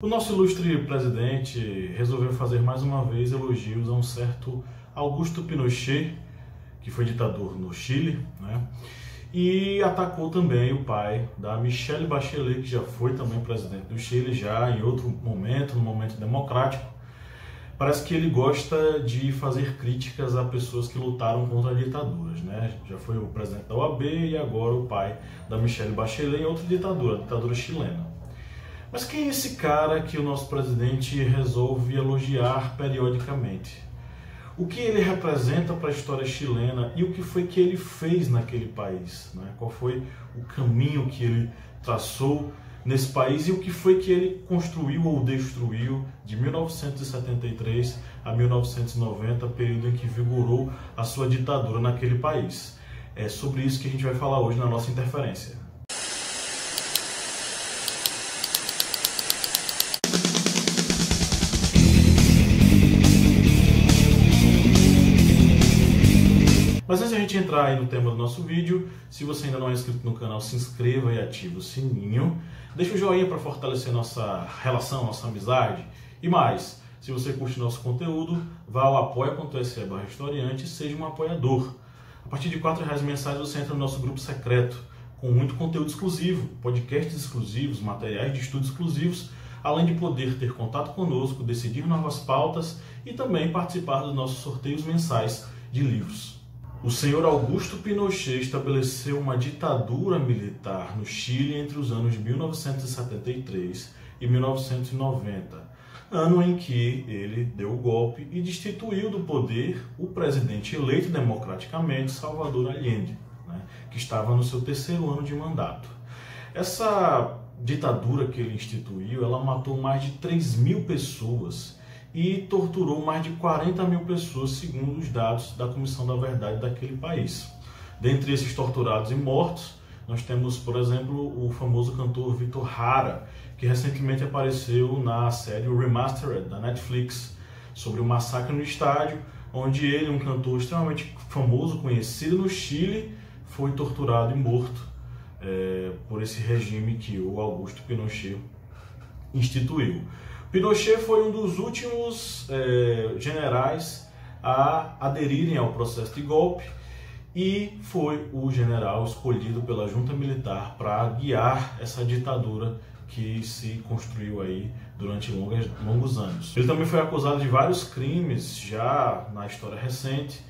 O nosso ilustre presidente resolveu fazer mais uma vez elogios a um certo Augusto Pinochet, que foi ditador no Chile, né? E atacou também o pai da Michelle Bachelet, que já foi também presidente do Chile, já em outro momento, no momento democrático. Parece que ele gosta de fazer críticas a pessoas que lutaram contra ditaduras, né? Já foi o presidente da OAB e agora o pai da Michelle Bachelet em outra ditadura, a ditadura chilena. Mas quem é esse cara que o nosso presidente resolve elogiar periodicamente? O que ele representa para a história chilena e o que foi que ele fez naquele país, né? Qual foi o caminho que ele traçou nesse país e o que foi que ele construiu ou destruiu de 1973 a 1990, período em que vigorou a sua ditadura naquele país. É sobre isso que a gente vai falar hoje na nossa interferência. Mas antes de a gente entrar aí no tema do nosso vídeo, se você ainda não é inscrito no canal, se inscreva e ative o sininho. Deixa o joinha para fortalecer nossa relação, nossa amizade. E mais, se você curte nosso conteúdo, vá ao apoia.se/historiante e seja um apoiador. A partir de R$4 mensais você entra no nosso grupo secreto, com muito conteúdo exclusivo, podcasts exclusivos, materiais de estudo exclusivos, além de poder ter contato conosco, decidir novas pautas e também participar dos nossos sorteios mensais de livros. O senhor Augusto Pinochet estabeleceu uma ditadura militar no Chile entre os anos de 1973 e 1990, ano em que ele deu o golpe e destituiu do poder o presidente eleito democraticamente, Salvador Allende, né, que estava no seu terceiro ano de mandato. Essa ditadura que ele instituiu, ela matou mais de 3.000 pessoas e torturou mais de 40.000 pessoas, segundo os dados da Comissão da Verdade daquele país. Dentre esses torturados e mortos, nós temos, por exemplo, o famoso cantor Vítor Jara, que recentemente apareceu na série Remastered, da Netflix, sobre o massacre no estádio, onde ele, um cantor extremamente famoso, conhecido no Chile, foi torturado e morto por esse regime que o Augusto Pinochet instituiu. Pinochet foi um dos últimos generais a aderirem ao processo de golpe e foi o general escolhido pela junta militar para guiar essa ditadura que se construiu aí durante longos anos. Ele também foi acusado de vários crimes já na história recente,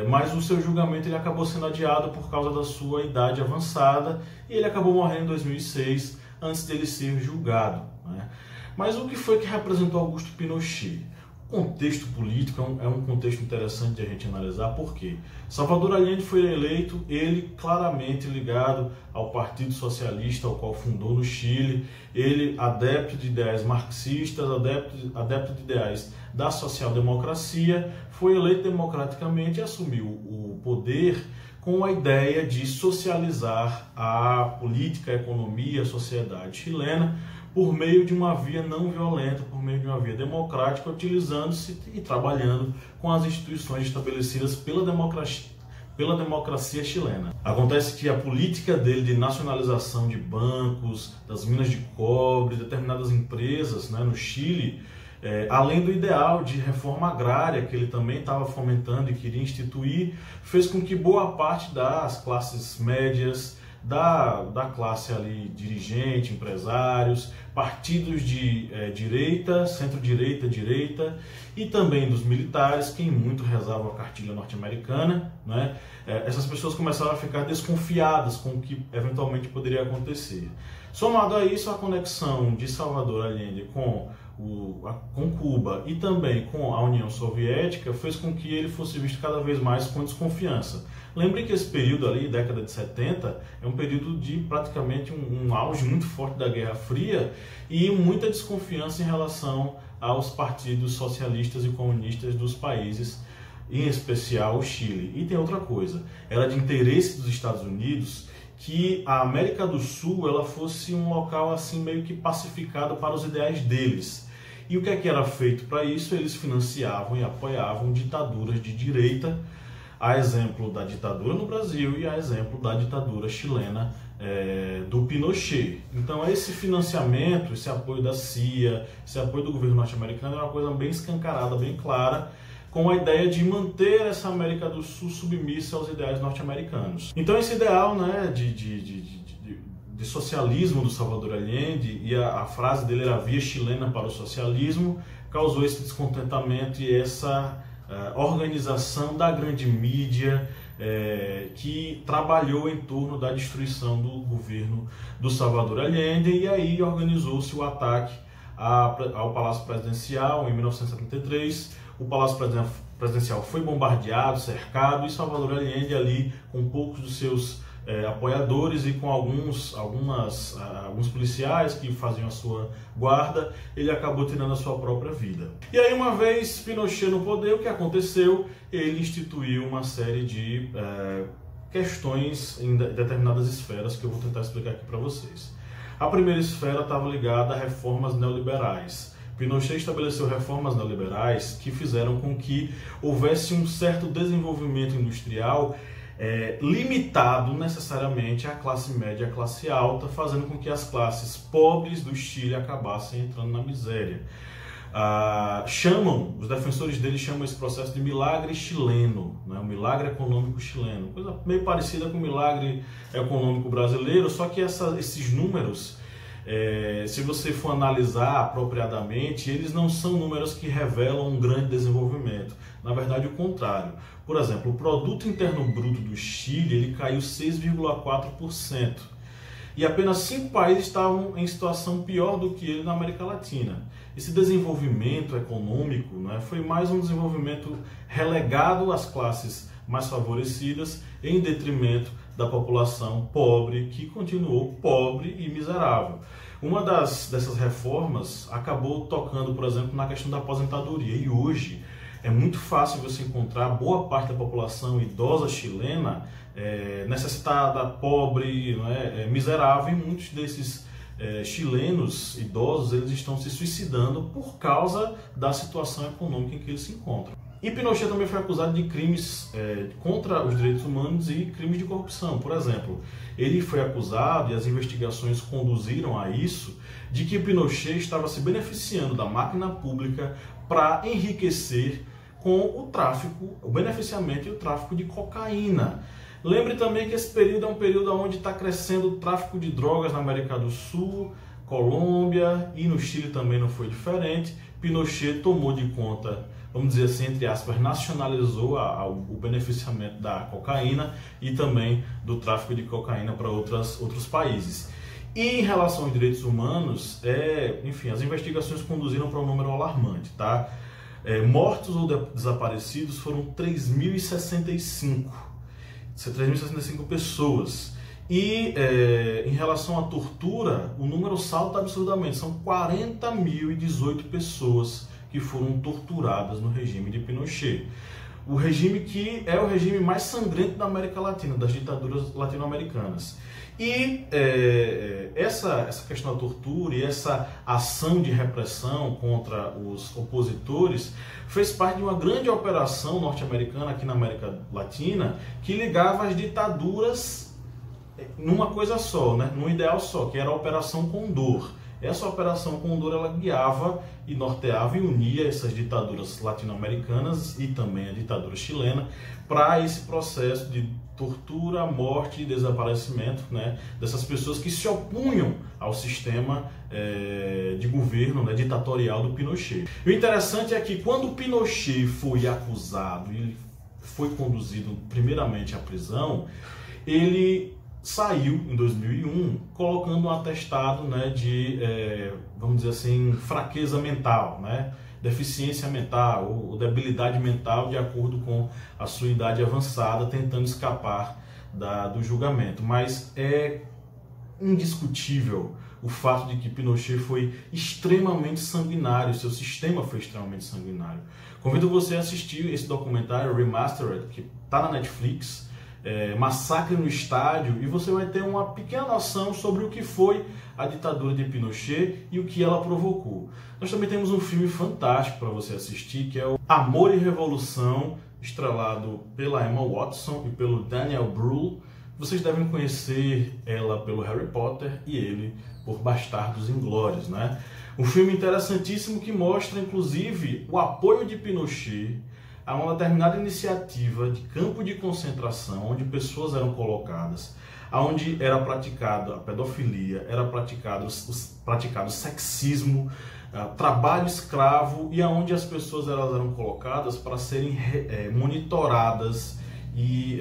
mas o seu julgamento ele acabou sendo adiado por causa da sua idade avançada e ele acabou morrendo em 2006 antes dele ser julgado, né? Mas o que foi que representou Augusto Pinochet? O contexto político é um contexto interessante de a gente analisar, porque Salvador Allende foi eleito, ele claramente ligado ao Partido Socialista, ao qual fundou no Chile, ele adepto de ideais marxistas, adepto de ideais da social-democracia, foi eleito democraticamente e assumiu o poder com a ideia de socializar a política, a economia, a sociedade chilena, por meio de uma via não violenta, por meio de uma via democrática, utilizando-se e trabalhando com as instituições estabelecidas pela democracia chilena. Acontece que a política dele de nacionalização de bancos, das minas de cobre, determinadas empresas, né, no Chile, além do ideal de reforma agrária que ele também estava fomentando e queria instituir, fez com que boa parte das classes médias, da classe ali dirigente, empresários, partidos de direita, centro-direita, direita e também dos militares, que muito rezavam a cartilha norte-americana, né? Essas pessoas começaram a ficar desconfiadas com o que eventualmente poderia acontecer. Somado a isso, a conexão de Salvador Allende com Cuba e também com a União Soviética fez com que ele fosse visto cada vez mais com desconfiança. Lembre que esse período ali, década de 70, é um período de praticamente um auge muito forte da Guerra Fria e muita desconfiança em relação aos partidos socialistas e comunistas dos países, em especial o Chile. E tem outra coisa, era de interesse dos Estados Unidos que a América do Sul ela fosse um local assim meio que pacificado para os ideais deles. E o que é que era feito para isso? Eles financiavam e apoiavam ditaduras de direita, a exemplo da ditadura no Brasil e a exemplo da ditadura chilena do Pinochet. Então esse financiamento, esse apoio da CIA, esse apoio do governo norte-americano é uma coisa bem escancarada, bem clara, com a ideia de manter essa América do Sul submissa aos ideais norte-americanos. Então esse ideal, né, de socialismo do Salvador Allende, e a frase dele era via chilena para o socialismo, causou esse descontentamento e essa organização da grande mídia que trabalhou em torno da destruição do governo do Salvador Allende, e aí organizou-se o ataque ao Palácio Presidencial em 1973. O Palácio Presidencial foi bombardeado, cercado, e Salvador Allende ali com poucos dos seus apoiadores e com alguns policiais que faziam a sua guarda, ele acabou tirando a sua própria vida. E aí, uma vez Pinochet no poder, o que aconteceu? Ele instituiu uma série de questões em determinadas esferas que eu vou tentar explicar aqui para vocês. A primeira esfera estava ligada a reformas neoliberais. Pinochet estabeleceu reformas neoliberais que fizeram com que houvesse um certo desenvolvimento industrial limitado necessariamente à classe média e à classe alta, fazendo com que as classes pobres do Chile acabassem entrando na miséria. Os defensores dele chamam esse processo de milagre chileno, né? O milagre econômico chileno, coisa meio parecida com o milagre econômico brasileiro, só que esses números, se você for analisar apropriadamente, eles não são números que revelam um grande desenvolvimento. Na verdade, o contrário. Por exemplo, o produto interno bruto do Chile ele caiu 6,4%. E apenas 5 países estavam em situação pior do que ele na América Latina. Esse desenvolvimento econômico, né, foi mais um desenvolvimento relegado às classes mais favorecidas, em detrimento da população pobre, que continuou pobre e miserável. Uma dessas reformas acabou tocando, por exemplo, na questão da aposentadoria. E hoje é muito fácil você encontrar boa parte da população idosa chilena necessitada, pobre, miserável, e muitos desses chilenos idosos eles estão se suicidando por causa da situação econômica em que eles se encontram. E Pinochet também foi acusado de crimes contra os direitos humanos e crimes de corrupção. Por exemplo, ele foi acusado, e as investigações conduziram a isso, de que Pinochet estava se beneficiando da máquina pública para enriquecer com o tráfico, o beneficiamento e o tráfico de cocaína. Lembre também que esse período é um período onde está crescendo o tráfico de drogas na América do Sul, Colômbia, e no Chile também não foi diferente. Pinochet tomou de conta, vamos dizer assim, entre aspas, nacionalizou o beneficiamento da cocaína e também do tráfico de cocaína para outros países. E em relação aos direitos humanos, enfim, as investigações conduziram para um número alarmante, tá? Mortos ou desaparecidos foram 3.065 pessoas. E em relação à tortura, o número salta absurdamente, são 40.018 pessoas que foram torturadas no regime de Pinochet. O regime que é o regime mais sangrento da América Latina, das ditaduras latino-americanas. E essa questão da tortura e essa ação de repressão contra os opositores fez parte de uma grande operação norte-americana aqui na América Latina que ligava as ditaduras numa coisa só, né? Num ideal só, que era a Operação Condor. Essa Operação Condor ela guiava e norteava e unia essas ditaduras latino-americanas e também a ditadura chilena para esse processo de tortura, morte e desaparecimento, né, dessas pessoas que se opunham ao sistema de governo, né, ditatorial do Pinochet. E o interessante é que quando Pinochet foi acusado e ele foi conduzido primeiramente à prisão, ele saiu em 2001 colocando um atestado, né, de, vamos dizer assim, fraqueza mental, né, deficiência mental ou debilidade mental de acordo com a sua idade avançada, tentando escapar do julgamento. Mas é indiscutível o fato de que Pinochet foi extremamente sanguinário, seu sistema foi extremamente sanguinário. Convido você a assistir esse documentário Remastered, que está na Netflix, Massacre no Estádio, e você vai ter uma pequena noção sobre o que foi a ditadura de Pinochet e o que ela provocou. Nós também temos um filme fantástico para você assistir, que é o Amor e Revolução, estrelado pela Emma Watson e pelo Daniel Brühl, vocês devem conhecer ela pelo Harry Potter e ele por Bastardos Inglórios, né? Um filme interessantíssimo que mostra, inclusive, o apoio de Pinochet a uma determinada iniciativa de campo de concentração, onde pessoas eram colocadas, onde era praticada a pedofilia, era praticado o sexismo, trabalho escravo, e onde as pessoas eram colocadas para serem monitoradas e,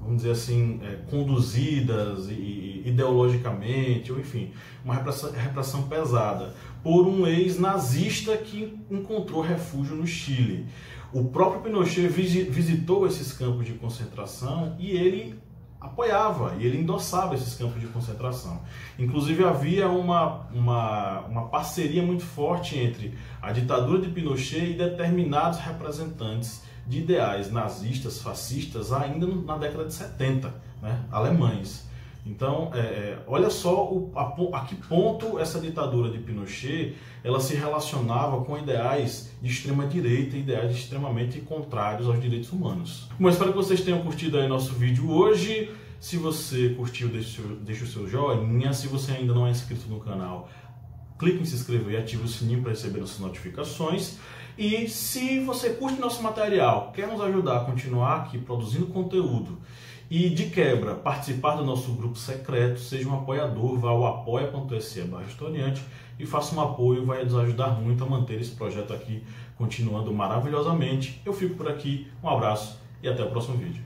vamos dizer assim, conduzidas ideologicamente, ou enfim, uma repressão pesada, por um ex-nazista que encontrou refúgio no Chile. O próprio Pinochet visitou esses campos de concentração e ele apoiava, e ele endossava esses campos de concentração. Inclusive havia uma parceria muito forte entre a ditadura de Pinochet e determinados representantes de ideais nazistas, fascistas, ainda na década de 70, né, alemães. Então, olha só a que ponto essa ditadura de Pinochet ela se relacionava com ideais de extrema-direita, ideais extremamente contrários aos direitos humanos. Bom, espero que vocês tenham curtido aí nosso vídeo hoje. Se você curtiu, deixa o seu joinha. Se você ainda não é inscrito no canal, clique em se inscrever e ative o sininho para receber nossas notificações. E se você curte nosso material, quer nos ajudar a continuar aqui produzindo conteúdo e, de quebra, participar do nosso grupo secreto, seja um apoiador, vá ao apoia.se/historiante e faça um apoio, vai nos ajudar muito a manter esse projeto aqui continuando maravilhosamente. Eu fico por aqui, um abraço e até o próximo vídeo.